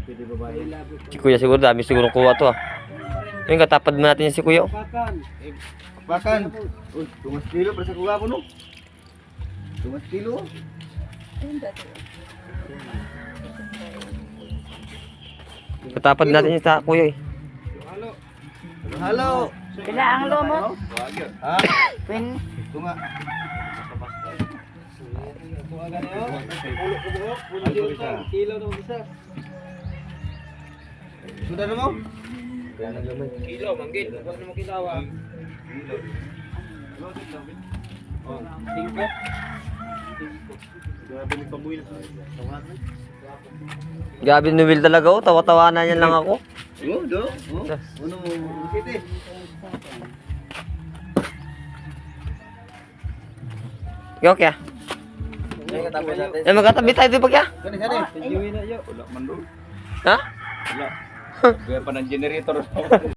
Pwede babae. Si kuya siguro, dami siguro kuha to ah. Yung katapad mo natin yan si kuya. Pakan. Uy, 2 kilo para sa kuha ko no. 2 kilo. Katapad natin yan sa kuya eh. Halo. Pila ang lomo? Ha? Pin. Ito nga. Sudah na mo? Kilo, manggit. Huwag na makitawa. Oh, 5. Grabe ni pabuil. Gabi ni Will talaga oh, tawa-tawanan yan lang ako. Do. Uno, siti. Okay ah. Eh magkatabi tayo di ba kaya? Kani sani? Enjoy na yo. Wala man do. Ha? Wala. Kaya pa ng generator.